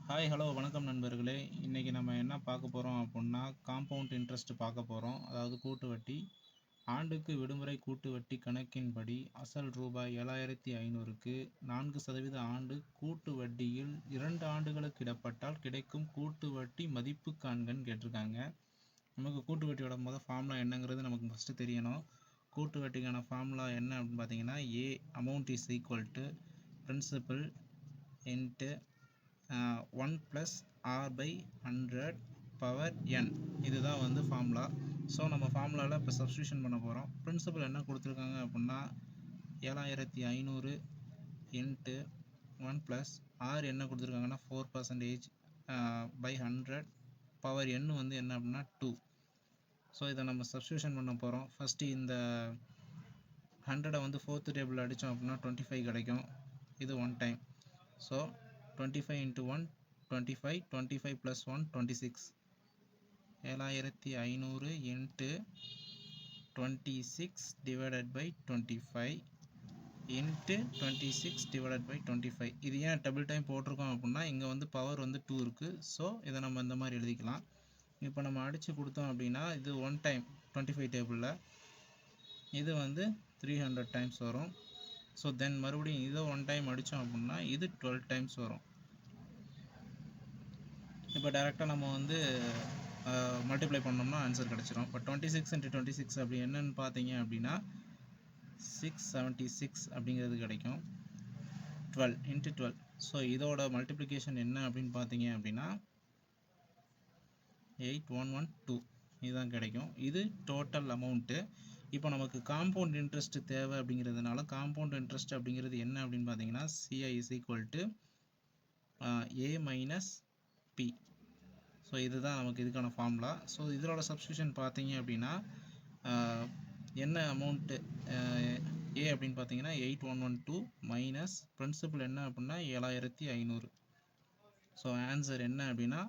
Hi hello வணக்கம் நண்பர்களே. இன்றைக்கி நம்ம என்ன பார்க்க போகிறோம் அப்படின்னா காம்பவுண்ட் இன்ட்ரெஸ்ட் பார்க்க போகிறோம். அதாவது கூட்டு வட்டி. ஆண்டுக்கு விடுமுறை கூட்டு வட்டி கணக்கின்படி அசல் ரூபாய் 7500க்கு 4% ஆண்டு கூட்டு வட்டியில் 2 ஆண்டுகளுக்கு இடப்பட்டால் கிடைக்கும் கூட்டு வட்டி மதிப்பு காண்கன்னு கேட்டிருக்காங்க. நமக்கு கூட்டு வட்டியோட ஃபார்முலா என்னங்கிறது நமக்கு ஃபஸ்ட்டு தெரியணும். கூட்டு வட்டிக்கான ஃபார்முலா என்ன அப்படின்னு பார்த்தீங்கன்னா amount is equal to principal into 1 + r/100 power n. இதுதான் ஃபார்முலா. ஸோ நம்ம ஃபார்முலாவில் இப்போ சப்ஸ்டியூஷன் பண்ண போகிறோம். பிரின்சிபல் என்ன கொடுத்துருக்காங்க அப்படின்னா 7500 இன்ட்டு 1 + r என்ன கொடுத்துருக்காங்கன்னா 4% by 100 பவர் n என்ன அப்படின்னா 2. ஸோ இதை நம்ம சப்ஸ்டியூஷன் பண்ண போகிறோம். ஃபஸ்ட்டு இந்த 100 4th டேபிள் அடித்தோம் அப்படின்னா 25 கிடைக்கும். இது 1 time. So 25 into 1 25, 25 plus 1 26. 7500 into 26 divided by 25 into 26 divided by 25. இது ஏன் டபுள் டைம் போட்டிருக்கோம் அப்படின்னா இங்கே பவர் 2 இருக்குது. ஸோ இதை நம்ம இந்த மாதிரி எழுதிக்கலாம். இப்போ நம்ம அடித்து கொடுத்தோம் அப்படின்னா இது 1 டைம் 25 டேபிளில், இது 300 டைம்ஸ் வரும். ஸோ தென் மறுபடியும் இதை 1 டைம் அடித்தோம் அப்படின்னா இது 12 டைம்ஸ் வரும். இப்போ டேரெக்டாக நம்ம மல்டிப்ளை பண்ணோம்னா ஆன்சர் கிடச்சிரும். இப்போ 26 into 26 அப்படி என்னன்னு பார்த்தீங்க அப்படின்னா 676 அப்படிங்கிறது கிடைக்கும். 12 into 12. ஸோ இதோட மல்டிப்ளிகேஷன் என்ன அப்படின்னு பார்த்தீங்க அப்படின்னா 8112 இதுதான் கிடைக்கும். இது டோட்டல் அமௌண்ட்டு. இப்போ நமக்கு காம்பவுண்ட் இன்ட்ரெஸ்ட் தேவை அப்படிங்கிறதுனால காம்பவுண்ட் இன்ட்ரெஸ்ட் அப்படிங்கிறது என்ன அப்படின்னு பார்த்தீங்கன்னா CI is equal to A minus P. So இதுதான் நமக்கு இதுக்கான ஃபார்முலா. ஸோ இதோட சப்ஸ்டியூஷன் பார்த்தீங்க அப்படின்னா என்ன அமௌண்ட்டு ஏ அப்படின்னு பார்த்தீங்கன்னா 8112 மைனஸ் பிரின்சிபல் என்ன அப்படின்னா 7500. ஸோ ஆன்சர் என்ன அப்படின்னா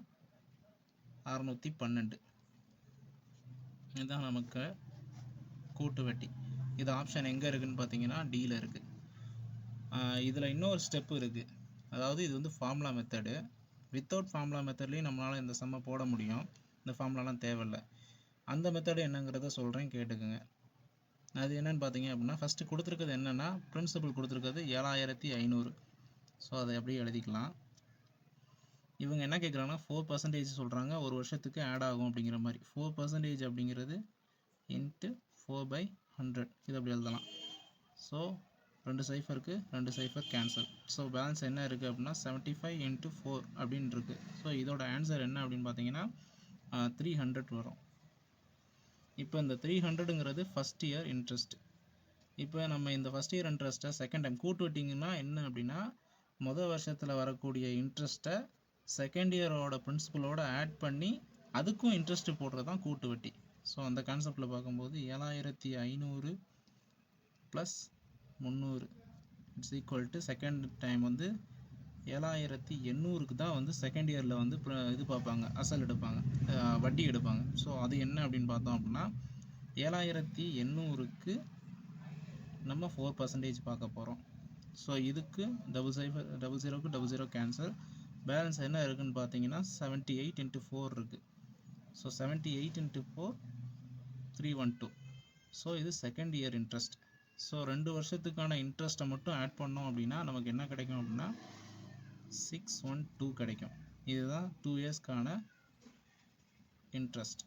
612. இதுதான் நமக்கு கூட்டு வட்டி. இது ஆப்ஷன் எங்கே இருக்குதுன்னு பார்த்தீங்கன்னா டியில் இருக்குது. இதில் இன்னொரு ஸ்டெப்பு இருக்குது. அதாவது இது ஃபார்முலா மெத்தடு. வித்தவுட் ஃபார்முலா மெத்தட்லேயும் நம்மளால் இந்த சம்மை போட முடியும். இந்த ஃபார்முலாலாம் தேவையில்லை. அந்த மெத்தடு என்னங்கிறத சொல்கிறேன், கேட்டுக்குங்க. அது என்னென்னு பார்த்தீங்க அப்படின்னா ஃபஸ்ட்டு கொடுத்துருக்கிறது என்னென்னா பிரின்சிபல் கொடுத்துருக்கிறது 7500. ஸோ அதை அப்படியே எழுதிக்கலாம். இவங்க என்ன கேட்குறாங்கன்னா 4% சொல்கிறாங்க, ஒரு வருஷத்துக்கு ஆட் ஆகும் அப்படிங்கிற மாதிரி. 4% அப்படிங்கிறது இன்ட்டு 4/100 இது அப்படி எழுதலாம். So 2 சைஃபருக்கு 2 cipher cancel. So balance என்ன இருக்குது அப்படின்னா 75 into 4 அப்படின்னு இருக்குது. ஸோ இதோட ஆன்சர் என்ன அப்படின்னு பார்த்தீங்கன்னா 300 வரும். இப்போ இந்த 300ங்கிறது ஃபஸ்ட் இயர் இன்ட்ரெஸ்ட். இப்போ நம்ம இந்த ஃபஸ்ட் இயர் இன்ட்ரெஸ்ட்டை செகண்ட் டைம் கூட்டு வட்டிங்கன்னா என்ன அப்படின்னா முதல் வருஷத்தில் வரக்கூடிய இன்ட்ரெஸ்ட்டை செகண்ட் இயரோட பிரின்சிபலோட ஆட் பண்ணி அதுக்கும் இன்ட்ரெஸ்ட் போடுறது தான் கூட்டு வட்டி. ஸோ அந்த கான்செப்டில் பார்க்கும்போது 7500 + 300 it's equal to second time 7800க்கு தான் செகண்ட் இயரில் இது பார்ப்பாங்க, அசல் எடுப்பாங்க, வட்டி எடுப்பாங்க. ஸோ அது என்ன அப்படின்னு பார்த்தோம் அப்படின்னா 7800க்கு நம்ம 4% பார்க்க போகிறோம். ஸோ இதுக்கு 00க்கு 00 கேன்சல். பேலன்ஸ் என்ன இருக்குதுன்னு பார்த்தீங்கன்னா 78 into 4 இருக்குது. So 78 into 4 312. ஸோ இது செகண்ட் இயர் இன்ட்ரெஸ்ட். ஸோ 2 வருஷத்துக்கான இன்ட்ரெஸ்ட்டை மட்டும் ஆட் பண்ணோம் அப்படின்னா நமக்கு என்ன கிடைக்கும் அப்படின்னா 612 கிடைக்கும். இதுதான் 2 இயர்ஸ்க்கான இன்ட்ரெஸ்ட்.